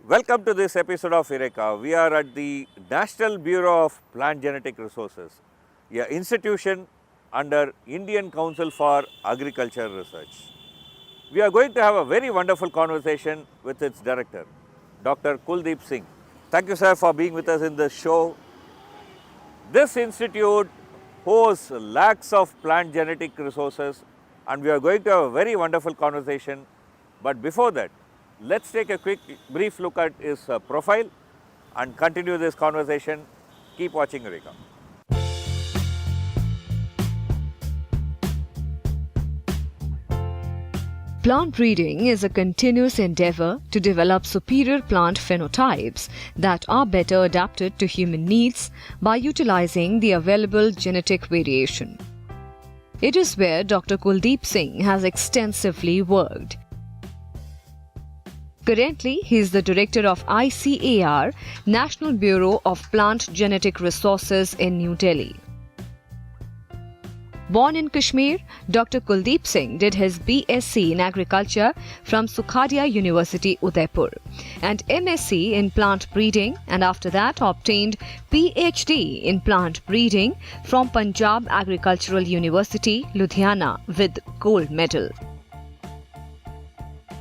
Welcome to this episode of Eureka. We are at the National Bureau of Plant Genetic Resources, an institution under Indian Council for Agriculture Research. We are going to have a very wonderful conversation with its director, Dr. Kuldeep Singh. Thank you, sir, for being with us in the show. This institute hosts lakhs of plant genetic resources, and we are going to have a very wonderful conversation. But before that, let's take a brief look at his profile and continue this conversation. Keep watching Eureka. Plant breeding is a continuous endeavor to develop superior plant phenotypes that are better adapted to human needs by utilizing the available genetic variation. It is where Dr. Kuldeep Singh has extensively worked. Currently, he is the director of ICAR-National Bureau of Plant Genetic Resources in New Delhi. Born in Kashmir, Dr. Kuldeep Singh did his BSc in Agriculture from Sukhadia University, Udaipur, and MSc in Plant Breeding, and after that obtained PhD in Plant Breeding from Punjab Agricultural University, Ludhiana, with gold medal.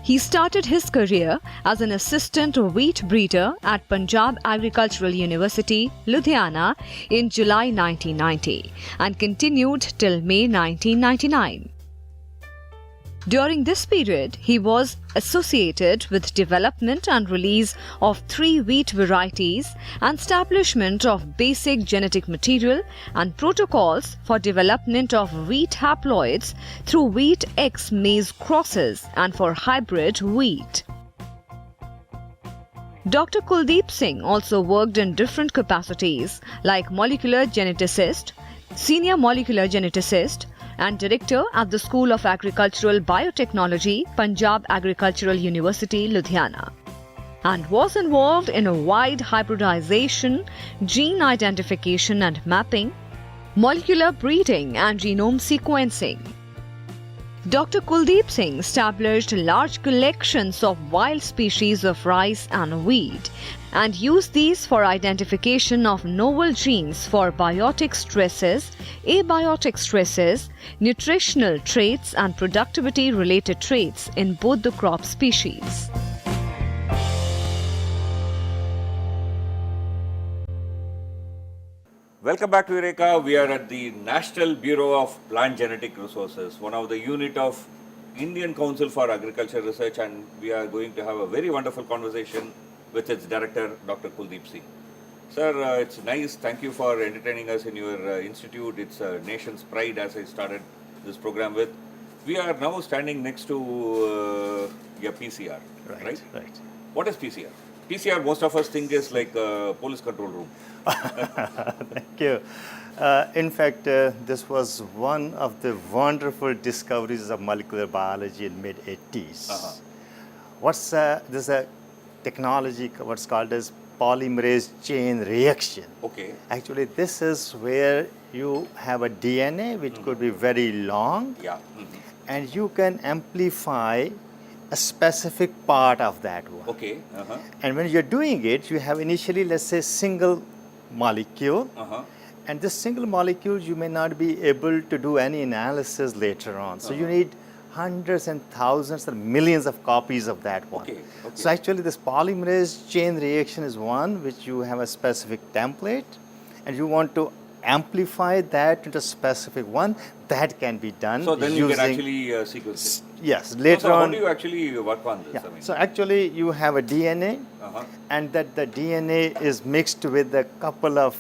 He started his career as an assistant wheat breeder at Punjab Agricultural University, Ludhiana in July 1990 and continued till May 1999. During this period, he was associated with development and release of 3 wheat varieties and establishment of basic genetic material and protocols for development of wheat haploids through wheat X maize crosses and for hybrid wheat. Dr. Kuldeep Singh also worked in different capacities like molecular geneticist, senior molecular geneticist, and director at the School of Agricultural Biotechnology, Punjab Agricultural University, Ludhiana, and was involved in a wide hybridization, gene identification and mapping, molecular breeding and genome sequencing. Dr. Kuldeep Singh established large collections of wild species of rice and wheat and used these for identification of novel genes for biotic stresses, abiotic stresses, nutritional traits and productivity-related traits in both the crop species. Welcome back to Eureka. We are at the National Bureau of Plant Genetic Resources, one of the unit of Indian Council for Agriculture Research, and we are going to have a very wonderful conversation with its director, Dr. Kuldeep Singh. Sir, it's nice. Thank you for entertaining us in your institute. It's a nation's pride, as I started this program with. We are now standing next to your PCR, right? Right. What is PCR? PCR, most of us think is like a police control room. Thank you. In fact, this was one of the wonderful discoveries of molecular biology in mid-80s. This is a technology what's called as polymerase chain reaction. Okay. Actually, this is where you have a DNA which could be very long, and you can amplify a specific part of that one. Okay. And when you're doing it, you have initially, let's say, single molecule. And this single molecule, you may not be able to do any analysis later on. So you need hundreds and thousands and millions of copies of that one. Okay. So actually, this polymerase chain reaction is one which you have a specific template, and you want to amplify that into a specific one. That can be done. So then you can actually sequence it. Yes, later so on. How do you actually work on this? Yeah. So actually, you have a DNA, and that the DNA is mixed with a couple of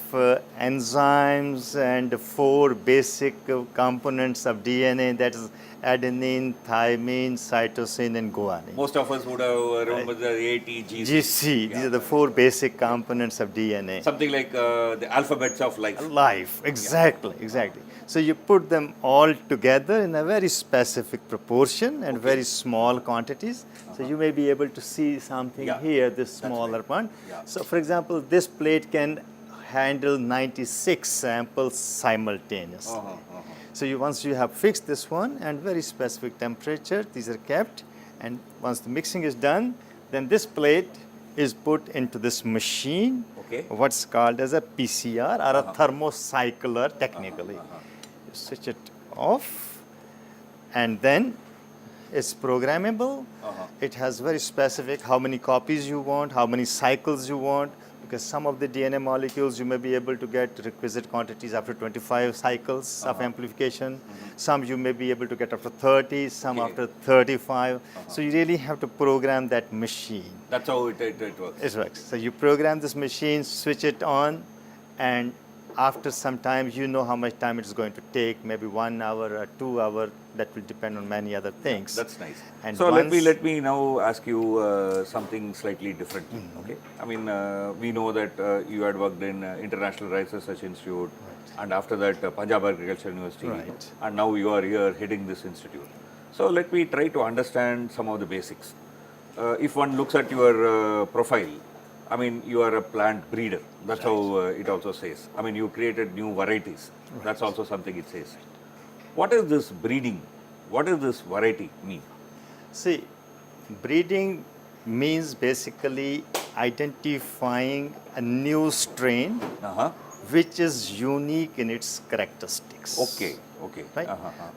enzymes and 4 basic components of DNA. That is adenine, thymine, cytosine, and guanine. Most of us would have remembered the A, T, G, C. GC. These are the 4 basic components of DNA. Something like the alphabets of life. Life, exactly. So you put them all together in a very specific proportion and very small quantities. So you may be able to see something here, this smaller one. So for example, this plate can handle 96 samples simultaneously. So once you have fixed this one and very specific temperature, these are kept, and once the mixing is done, then this plate is put into this machine, Okay. what's called as a PCR or a thermocycler technically. You switch it off, and then it's programmable. It has very specific how many copies you want, how many cycles you want, because some of the DNA molecules you may be able to get requisite quantities after 25 cycles of amplification. Some you may be able to get after 30, some Okay. after 35. So you really have to program that machine. That's how it works. It works. So you program this machine, switch it on, and after some time you know how much time it is going to take, maybe 1 hour or 2 hours. That will depend on many other things. That's nice. And So let once- me now ask you something slightly different. Okay, I mean we know that you had worked in International Rice Research Institute, and after that Punjab Agriculture University, Right. and now you are here heading this institute. So let me try to understand some of the basics. If one looks at your profile, I mean you are a plant breeder. That's how it also says. I mean you created new varieties. That's also something it says. What is this breeding? What does this variety mean? See, breeding means basically identifying a new strain which is unique in its characteristics. Okay, okay. Right?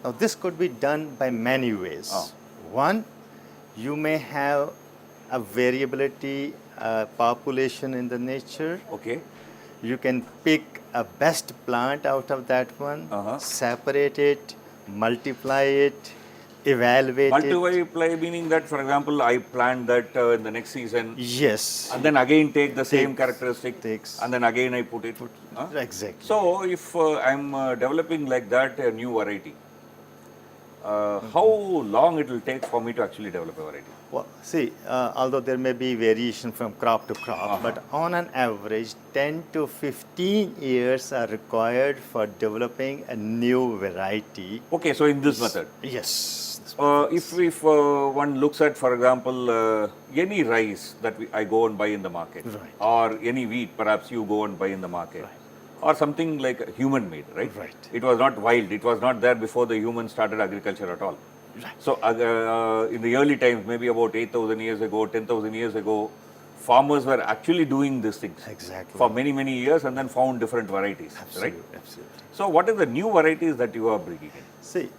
Now, this could be done by many ways. One, you may have a variability population in the nature. Okay. You can pick a best plant out of that one, separate it, multiply it, evaluate it. Multiply meaning that, for example, I plant that in the next season, Yes. and then again take the same characteristic, takes- and then again I put it. Exactly. So, if I'm developing like that a new variety, how long it will take for me to actually develop a variety? Well, see, although there may be variation from crop to crop, but on an average, 10 to 15 years are required for developing a new variety. Okay, so in this method. Yes. If one looks at, for example, any rice that I go and buy in the market, Right. or any wheat perhaps you go and buy in the market, or something like human made, right? Right. It was not wild, it was not there before the humans started agriculture at all. So in the early times, maybe about 8,000 years ago, 10,000 years ago, farmers were actually doing these things Exactly. for many, many years and then found different varieties, right? Absolutely. So what are the new varieties that you are bringing in? See,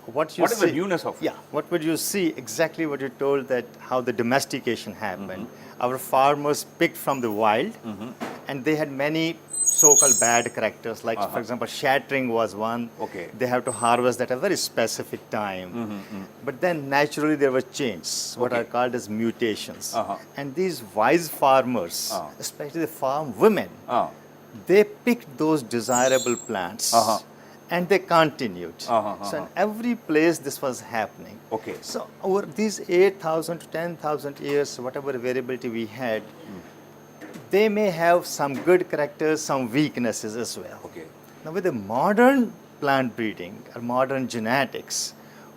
what you What is see, the newness of it? Yeah, what would you see? Exactly what you told, that how the domestication happened. Our farmers picked from the wild, and they had many so-called bad characters. Like, for example, shattering was one. Okay. They have to harvest at a very specific time. But then naturally there were changes, what are called as mutations. And these wise farmers, especially the farm women, they picked those desirable plants. And they continued. So in every place this was happening. Okay. So over these 8,000 to 10,000 years, whatever variability we had, they may have some good characters, some weaknesses as well. Okay. Now with the modern plant breeding or modern genetics,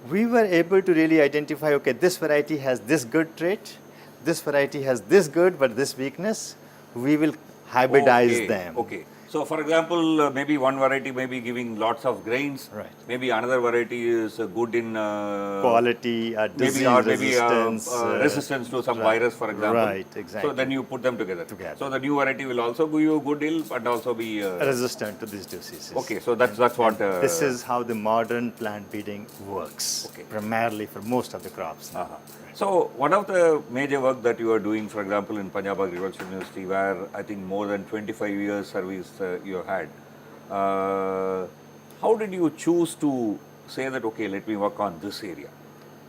we were able to really identify, okay, this variety has this good trait, this variety has this good but this weakness. We will hybridize them. Okay. So, for example, maybe one variety may be giving lots of grains. Right. Maybe another variety is good in Quality, disease maybe resistance. resistance to some right. virus, for example. Right, exactly. So then you put them together. Together. So the new variety will also give you good yield, but also be resistant to these diseases. okay. So that's what. This is how the modern plant breeding works, Okay. primarily for most of the crops. So one of the major work that you are doing, for example, in Punjab Agriculture University, where I think more than 25 years service you have had, how did you choose to say that, okay, let me work on this area,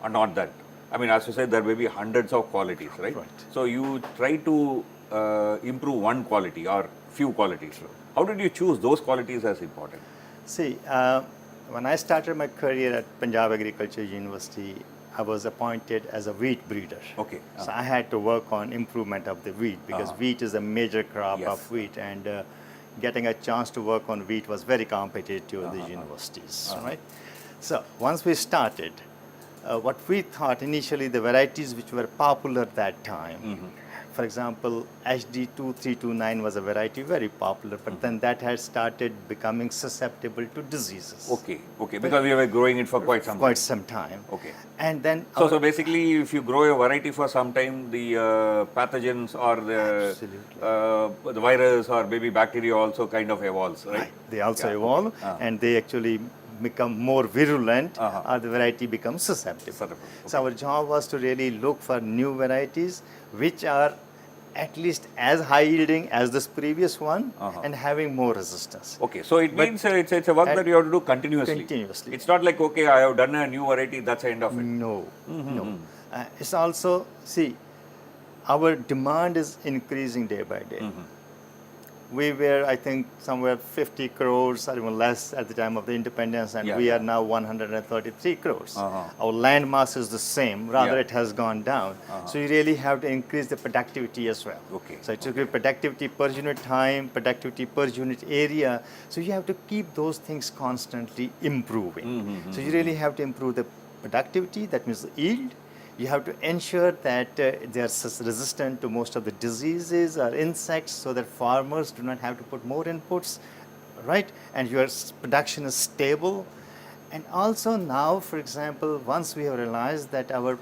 or not that? I mean, as you said, there may be hundreds of qualities, right? Right. So you try to improve one quality or few qualities. How did you choose those qualities as important? See, when I started my career at Punjab Agriculture University, I was appointed as a wheat breeder. Okay. So I had to work on improvement of the wheat because wheat is a major crop Yes. of wheat, and getting a chance to work on wheat was very competitive at the universities, right? So once we started, what we thought initially, the varieties which were popular at that time, For example, HD2329 was a variety very popular, but then that has started becoming susceptible to diseases. Okay, because we were growing it for quite some time. Okay. And then So basically, if you grow a variety for some time, the pathogens or the virus or maybe bacteria also kind of evolves, right? They also evolve, and they actually become more virulent, or the variety becomes susceptible. Okay. So our job was to really look for new varieties which are at least as high yielding as this previous one and having more resistance. Okay, so it means it's a work that you have to do continuously. It's not like, okay, I have done a new variety, that's the end of it. No. It's also, see, our demand is increasing day by day. We were, I think, somewhere 50 crores or even less at the time of the independence, and we are now 133 crores. Our land mass is the same, rather it has gone down. So you really have to increase the productivity as well. Okay. So it's productivity per unit time, productivity per unit area. So you have to keep those things constantly improving. So you really have to improve the productivity, that means the yield. You have to ensure that they are resistant to most of the diseases or insects, so that farmers do not have to put more inputs, right? And your production is stable. And also now, for example, once we have realized that our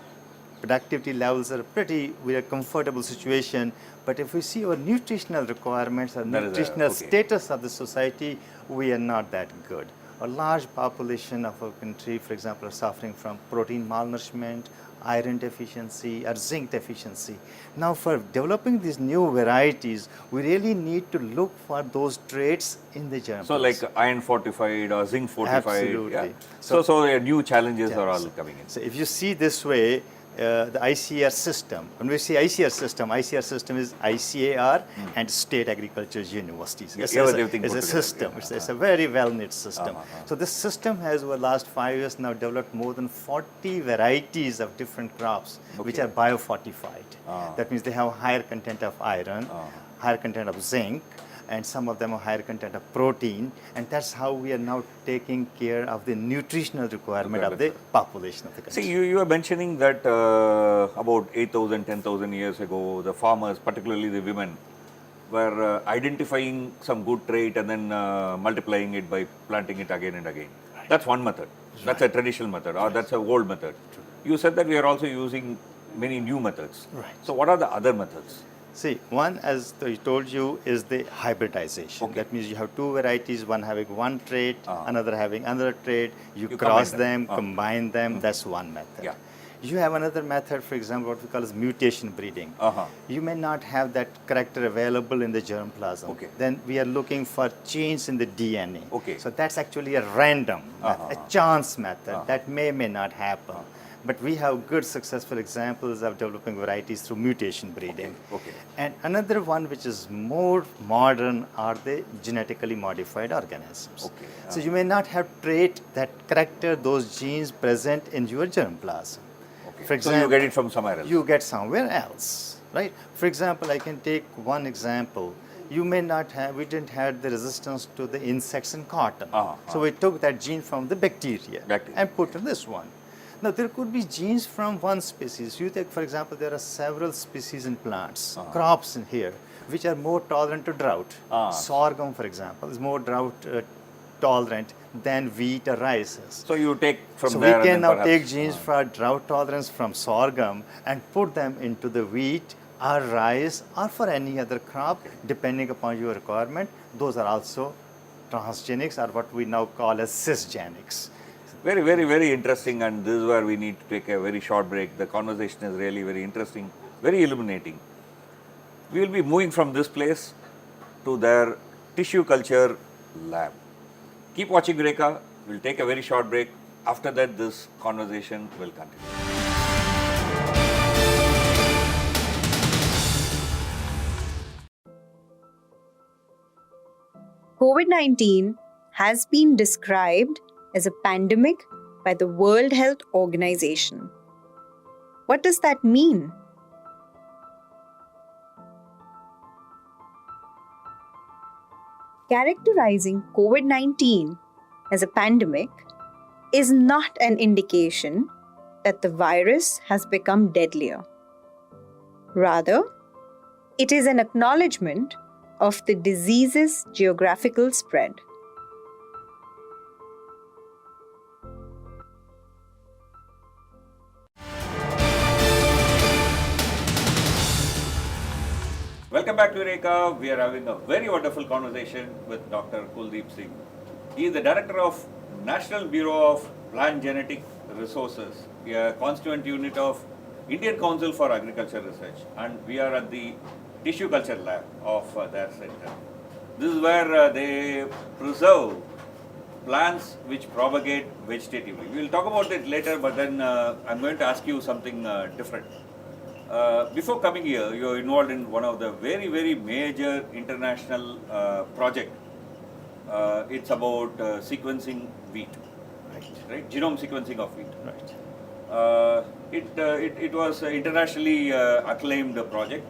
productivity levels are we are a comfortable situation, but if we see our nutritional requirements or nutritional status of the society, we are not that good. A large population of our country, for example, are suffering from protein malnourishment, iron deficiency, or zinc deficiency. Now, for developing these new varieties, we really need to look for those traits in the germplasm. So, like iron fortified or zinc fortified. Absolutely. Yeah. So new challenges are all coming in. So, if you see this way, the ICR system, when we say ICR system is ICAR and state agriculture universities. It's a system. It's a very well-knit system. So this system has over the last 5 years now developed more than 40 varieties of different crops which are biofortified. That means they have higher content of iron, higher content of zinc, and some of them have higher content of protein, and that's how we are now taking care of the nutritional requirement of the population of the country. See, you were mentioning that about 8,000, 10,000 years ago, the farmers, particularly the women, were identifying some good trait and then multiplying it by planting it again and again. That's one method. That's a traditional method, or that's a old method. You said that we are also using many new methods. So what are the other methods? See, one, as I told you, is the hybridization. That means you have two varieties, one having one trait, another having another trait. You cross them, combine them. That's one method. You have another method, for example, what we call as mutation breeding. You may not have that character available in the germplasm. Then we are looking for change in the DNA. So that's actually a random, a chance method that may not happen. But we have good successful examples of developing varieties through mutation breeding. And another one which is more modern are the genetically modified organisms. So you may not have trait that character, those genes present in your germplasm. For example, so you get it from somewhere else. You get somewhere else, right? For example, I can take one example. You may not have, we didn't have the resistance to the insects in cotton. So we took that gene from the bacteria and put in this one. Now, there could be genes from one species. You take, for example, there are several species in plants, crops in here, which are more tolerant to drought. Sorghum, for example, is more drought tolerant than wheat or rice is. So you take from there. So we can now take genes for drought tolerance from sorghum and put them into the wheat or rice or for any other crop, depending upon your requirement. Those are also transgenics, or what we now call as cisgenics. Very, very, very interesting, and this is where we need to take a very short break. The conversation is really very interesting, very illuminating. We will be moving from this place to their tissue culture lab. Keep watching Eureka. We'll take a very short break. After that, this conversation will continue. COVID-19 has been described as a pandemic by the World Health Organization. What does that mean? Characterizing COVID-19 as a pandemic is not an indication that the virus has become deadlier. Rather, It is an acknowledgement of the disease's geographical spread. Welcome back to Eureka. We are having a very wonderful conversation with Dr. Kuldeep Singh. He is the Director of National Bureau of Plant Genetic Resources, a constituent unit of Indian Council for Agriculture Research, and we are at the tissue culture lab of their center. This is where they preserve plants which propagate vegetatively. We will talk about it later, but then I'm going to ask you something different. Before coming here, you are involved in one of the very, very major international project. It's about sequencing wheat, right? Genome sequencing of wheat. Right. It was internationally acclaimed project.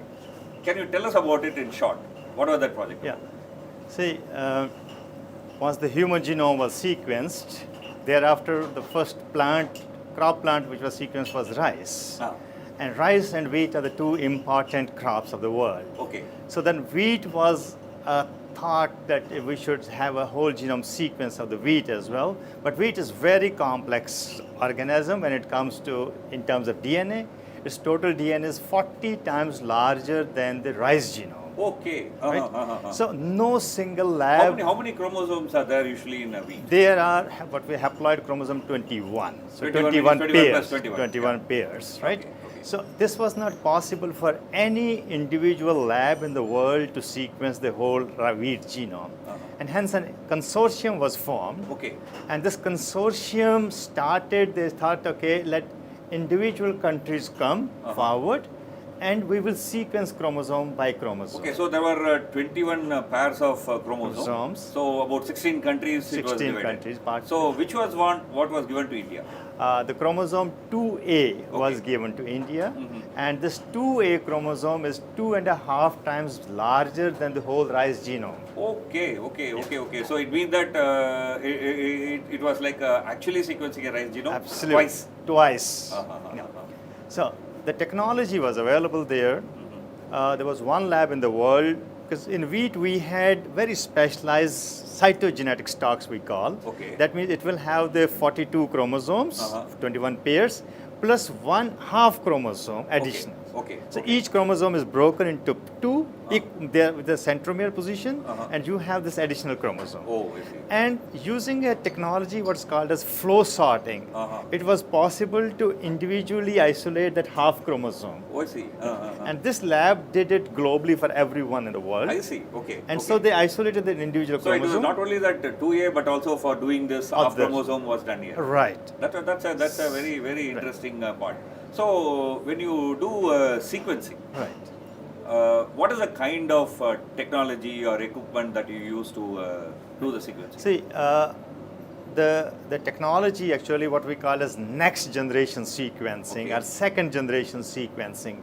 Can you tell us about it in short? What was that project? Yeah. See, once the human genome was sequenced, thereafter the first crop plant which was sequenced was rice. Ah. And rice and wheat are the two important crops of the world. Okay. So then wheat was a thought that we should have a whole genome sequence of the wheat as well. But wheat is very complex organism when it comes to, in terms of DNA. Its total DNA is 40 times larger than the rice genome. Okay. Right? So no single lab. How many chromosomes are there usually in a wheat? There are what we haploid chromosome 21. So 21 pairs. plus 21. 21 Yeah. pairs, right? Okay, okay. So this was not possible for any individual lab in the world to sequence the whole wheat genome. And hence a consortium was formed. Okay. And this consortium started, they thought, okay, let individual countries come forward and we will sequence chromosome by chromosome. Okay, so there were 21 pairs of chromosomes. So about 16 countries it was 16 divided. countries. So which was what was given to India? The chromosome 2A was given to India, and this 2A chromosome is 2.5 times larger than the whole rice genome. Okay. So it means that it was like actually sequencing a rice genome Absolutely. Twice. Yeah. So the technology was available there. There was one lab in the world, because in wheat we had very specialized cytogenetic stocks, we call. Okay. That means it will have the 42 chromosomes, 21 pairs, plus 1/2 chromosome additional. Okay. So each chromosome is broken into two, there with the centromere position, and you have this additional chromosome. Oh, I see. And using a technology what's called as flow sorting, it was possible to individually isolate that half chromosome. Oh, I see. And this lab did it globally for everyone in the world. I see. Okay. And so they isolated the individual So it was chromosome. not only that 2A, but also for doing this half chromosome was done here. Right. That's a very, very interesting part. So when you do sequencing, Right. what is the kind of technology or equipment that you use to do the sequencing? See, the technology actually what we call as next generation sequencing or second generation sequencing,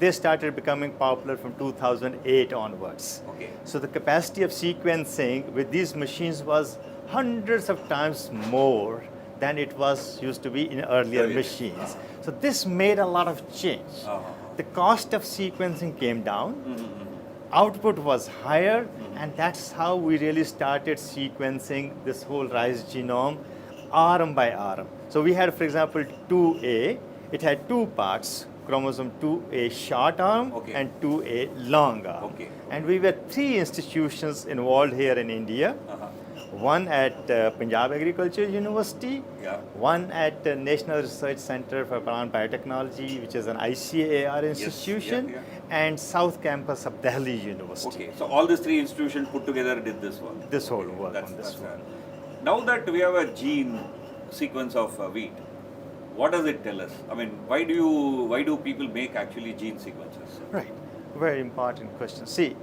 they started becoming popular from 2008 onwards. Okay. So the capacity of sequencing with these machines was hundreds of times more than it was used to be in earlier machines. So this made a lot of change. The cost of sequencing came down, output was higher, and that's how we really started sequencing this whole rice genome arm by arm. So we had, for example, 2A, it had two parts, chromosome 2A short arm and 2A long arm. Okay. And we were 3 institutions involved here in India. One at Punjab Agriculture University, one at the National Research Center for Plant Biotechnology, which is an ICAR institution, and South Campus of Delhi University. Okay, so all these 3 institutions put together did this work. This whole work on this one. Now that we have a gene sequence of wheat, what does it tell us? I mean, why do people make actually gene sequences? Right, very important question. See,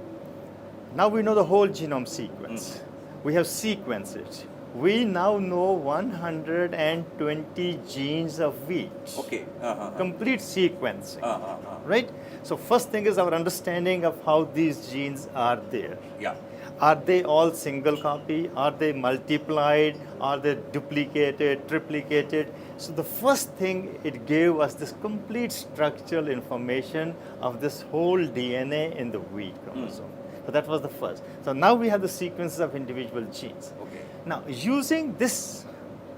now we know the whole genome sequence. We have sequenced it. We now know 120 genes of wheat. Okay. Complete sequencing. Right? So first thing is our understanding of how these genes are there. Yeah. Are they all single copy? Are they multiplied? Are they duplicated, triplicated? So the first thing it gave was this complete structural information of this whole DNA in the wheat chromosome. So that was the first. So now we have the sequences of individual genes. Okay. Now using this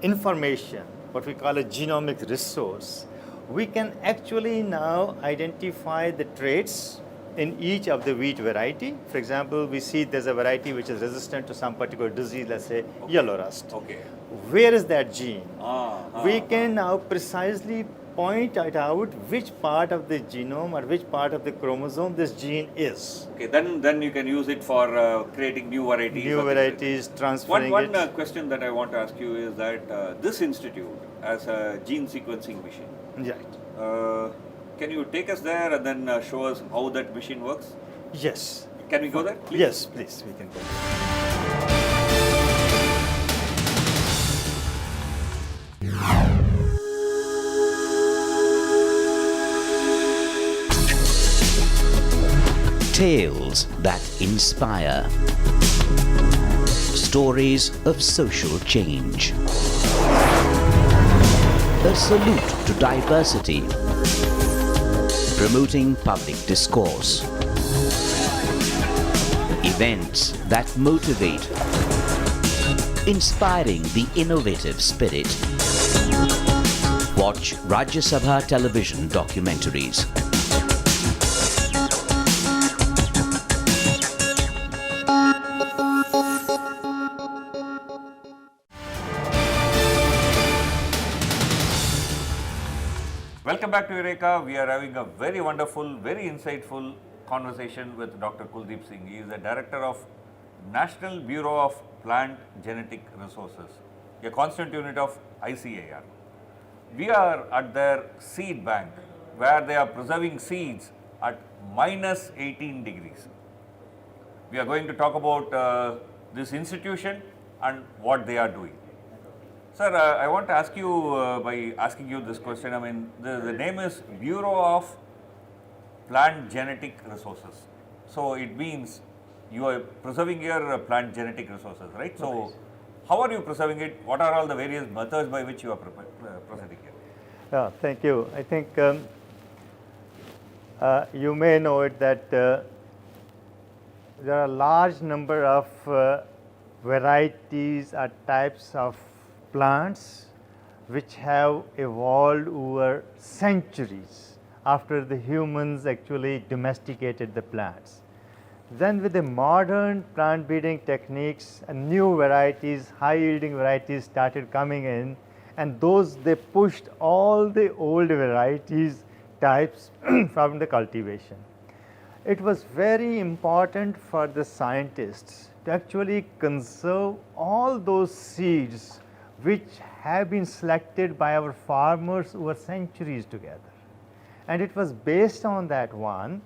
information, what we call a genomic resource, we can actually now identify the traits in each of the wheat variety. For example, we see there's a variety which is resistant to some particular disease, let's say yellow rust. Okay. Where is that gene? We can now precisely point it out which part of the genome or which part of the chromosome this gene is. Okay, then you can use it for creating new varieties. New varieties, transferring One it. question that I want to ask you is that this institute has a gene sequencing machine. Right. Can you take us there and then show us how that machine works? Yes. Can we go there, please? Yes, please, we can go. Tales that inspire. Stories of social change. A salute to diversity. Promoting public discourse. Events that motivate. Inspiring the innovative spirit. Watch Rajya Sabha television documentaries. Welcome back to Eureka. We are having a very wonderful, very insightful conversation with Dr. Kuldeep Singh. He is the Director of National Bureau of Plant Genetic Resources, a constant unit of ICAR. We are at their seed bank where they are preserving seeds at minus 18 degrees. We are going to talk about this institution and what they are doing. Sir, I want to ask you by asking you this question. I mean, the name is Bureau of Plant Genetic Resources. So it means you are preserving your plant genetic resources, right? So how are you preserving it? What are all the various methods by which you are preserving it? Yeah, thank you. I think you may know it that there are a large number of varieties or types of plants which have evolved over centuries after the humans actually domesticated the plants. Then with the modern plant breeding techniques, new varieties, high yielding varieties started coming in, and those they pushed all the old varieties types from the cultivation. It was very important for the scientists to actually conserve all those seeds which have been selected by our farmers over centuries together. And it was based on that one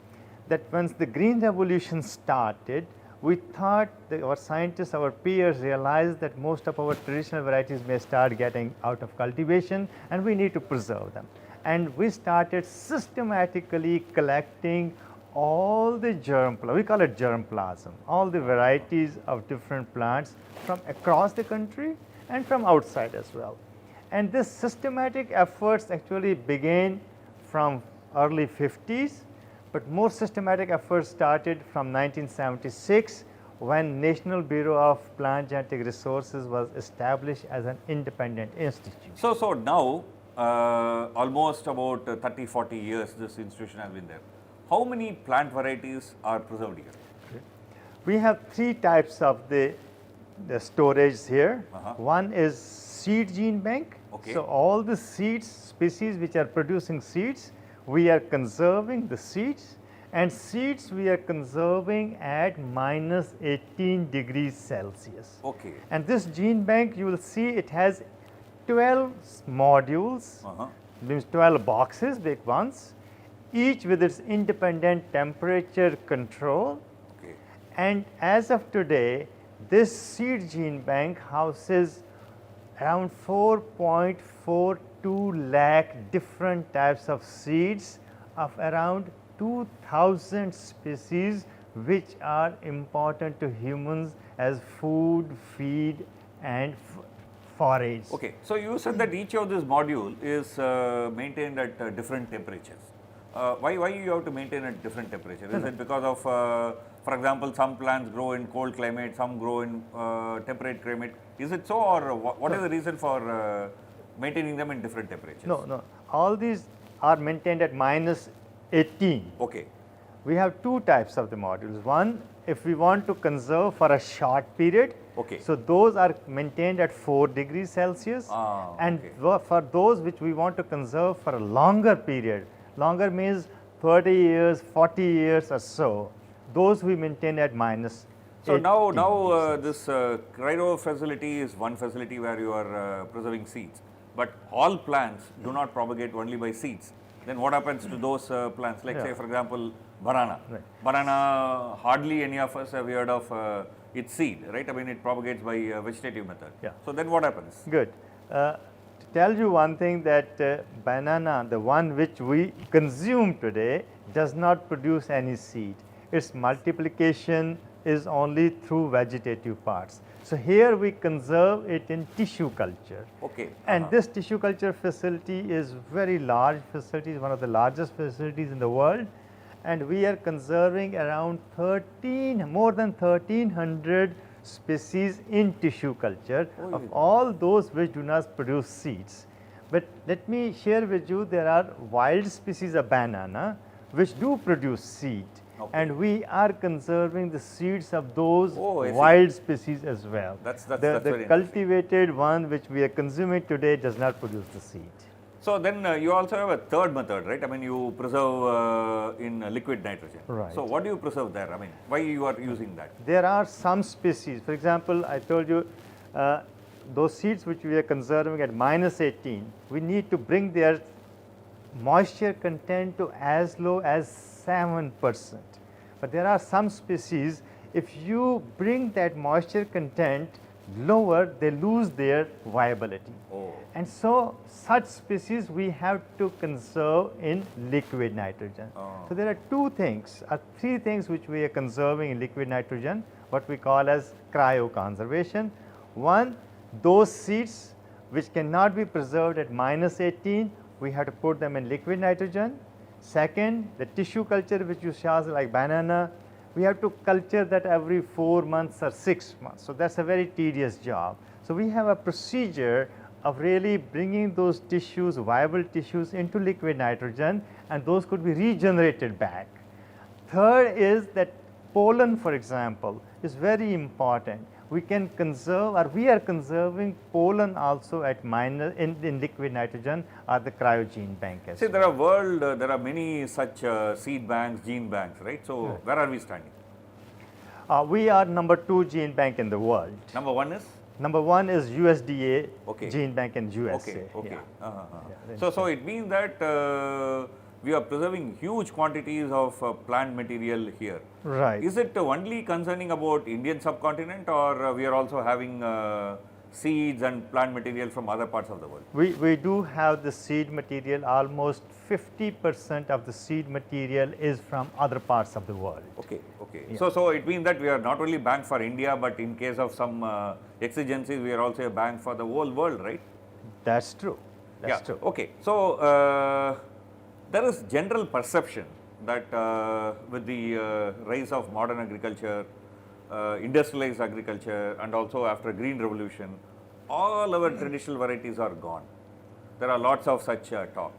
that once the Green Revolution started, we thought that our scientists, our peers realized that most of our traditional varieties may start getting out of cultivation and we need to preserve them. And we started systematically collecting all the germplasm, we call it germplasm, all the varieties of different plants from across the country and from outside as well. And this systematic efforts actually began from early 50s, but more systematic efforts started from 1976 when National Bureau of Plant Genetic Resources was established as an independent institute. So now, almost about 30, 40 years this institution has been there. How many plant varieties are preserved here? Okay. We have three types of the storage here. One is seed gene bank. Okay. So all the seeds, species which are producing seeds, we are conserving the seeds, and seeds we are conserving at minus 18 degrees Celsius. Okay. And this gene bank, you will see it has 12 modules, means 12 boxes, big ones, each with its independent temperature control. Okay. And as of today, this seed gene bank houses around 4.42 lakh different types of seeds of around 2,000 species which are important to humans as food, feed and forage. Okay, so you said that each of this module is maintained at different temperatures. Why you have to maintain at different temperatures? Is it because of, for example, some plants grow in cold climate, some grow in temperate climate? Is it so, or what is the reason for maintaining them in different temperatures? No. All these are maintained at minus 18. Okay. We have two types of the modules. One, if we want to conserve for a short period, Okay. so those are maintained at 4 degrees Celsius. And okay. for those which we want to conserve for a longer period, longer means 30 years, 40 years or so, those we maintain at minus So 18 now degrees this cryo facility is one facility where you are preserving seeds, but all plants do not propagate only by seeds. Then what happens to those plants? Like say for example, banana. Right. Banana, hardly any of us have heard of its seed, right? I mean, it propagates by vegetative method. Yeah. So then what happens? Good. To tell you one thing, that banana, the one which we consume today, does not produce any seed. Its multiplication is only through vegetative parts. So here we conserve it in tissue culture. Okay. And this tissue culture facility is very large facility, one of the largest facilities in the world. And we are conserving around more than 1300 species in tissue culture of all those which do not produce seeds. But let me share with you, there are wild species of banana which do produce seed. Okay. And we are conserving the seeds of those I see. wild species as well. That's the very interesting. cultivated one which we are consuming today does not produce the seed. So then you also have a third method, right? I mean, you preserve in liquid nitrogen. Right. So what do you preserve there? I mean, why you are using that? There are some species, for example, I told you those seeds which we are conserving at minus 18, we need to bring their moisture content to as low as 7%. But there are some species, if you bring that moisture content lower, they lose their viability. Oh. And so such species we have to conserve in liquid nitrogen. So there are three things which we are conserving in liquid nitrogen, what we call as cryoconservation. One, those seeds which cannot be preserved at minus 18, we have to put them in liquid nitrogen. Second, the tissue culture which you saw like banana, we have to culture that every 4 months or 6 months. So that's a very tedious job. So we have a procedure of really bringing those tissues, viable tissues, into liquid nitrogen, and those could be regenerated back. Third is that pollen, for example, is very important. We can conserve, or we are conserving pollen also at in liquid nitrogen or the cryogene bank as See, well. there are many such seed banks, gene banks, right? So where are we standing? We are number 2 gene bank in the world. Number one is? Number 1 is USDA Okay. gene bank in USA. Okay, okay. Yeah. So it means that we are preserving huge quantities of plant material here. Right. Is it only concerning about Indian subcontinent, or we are also having seeds and plant material from other parts of the world? We do have the seed material. Almost 50% of the seed material is from other parts of the world. Okay, okay. Yeah. So it means that we are not only bank for India, but in case of some exigencies, we are also a bank for the whole world, right? That's true. That's true. Okay. So there is general perception that with the rise of modern agriculture, industrialized agriculture, and also after green revolution, all our traditional varieties are gone. There are lots of such talk.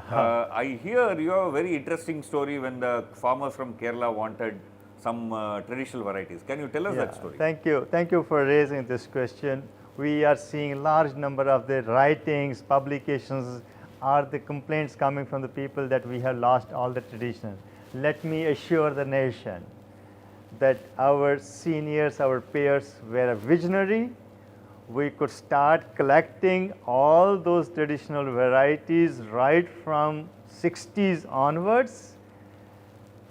I hear you have a very interesting story when the farmers from Kerala wanted some traditional varieties. Can you tell us that story? Thank you. Thank you for raising this question. We are seeing large number of the writings, publications, are the complaints coming from the people that we have lost all the tradition. Let me assure the nation that our seniors, our peers were a visionary. We could start collecting all those traditional varieties right from 60s onwards,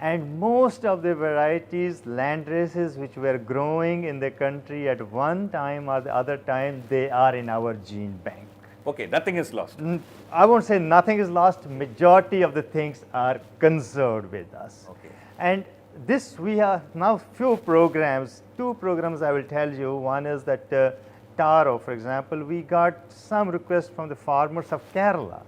and most of the varieties, land races which were growing in the country at one time or the other time, they are in our gene bank. Okay, nothing is lost. I won't say nothing is lost. Majority of the things are conserved with us. Okay. And this we have now few programs, 2 programs I will tell you. One is that taro, for example, we got some requests from the farmers of Kerala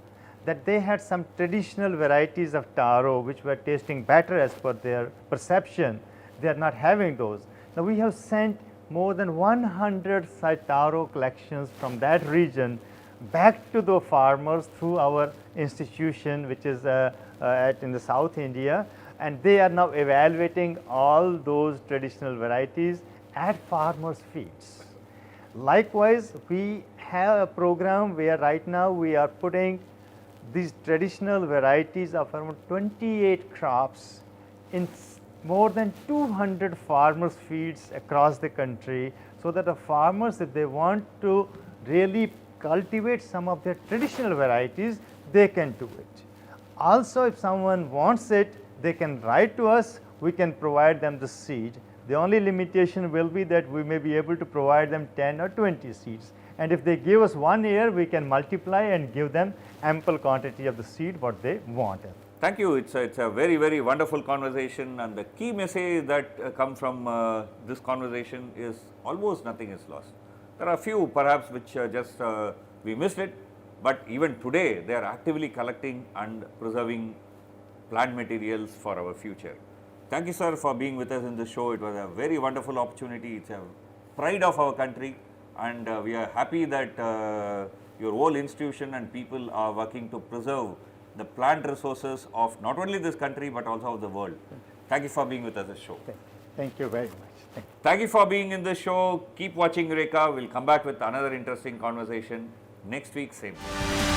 that they had some traditional varieties of taro which were tasting better as per their perception. They are not having those. Now we have sent more than 100 such taro collections from that region back to the farmers through our institution, which is in the South India, and they are now evaluating all those traditional varieties at farmers' fields. Likewise, we have a program where right now we are putting these traditional varieties of around 28 crops in more than 200 farmers' fields across the country, so that the farmers, if they want to really cultivate some of their traditional varieties, they can do it. Also, if someone wants it, they can write to us, we can provide them the seed. The only limitation will be that we may be able to provide them 10 or 20 seeds. And if they give us 1 year, we can multiply and give them ample quantity of the seed what they want. Thank you. It's a very, very wonderful conversation, and the key message that comes from this conversation is almost nothing is lost. There are a few perhaps which just we missed it, but even today they are actively collecting and preserving plant materials for our future. Thank you, sir, for being with us in this show. It was a very wonderful opportunity. It's a pride of our country, and we are happy that your whole institution and people are working to preserve the plant resources of not only this country but also of the world. Thank you for being with us in this show. Thank you very much. Thank you for being in this show. Keep watching Eureka. We'll come back with another interesting conversation next week, same time.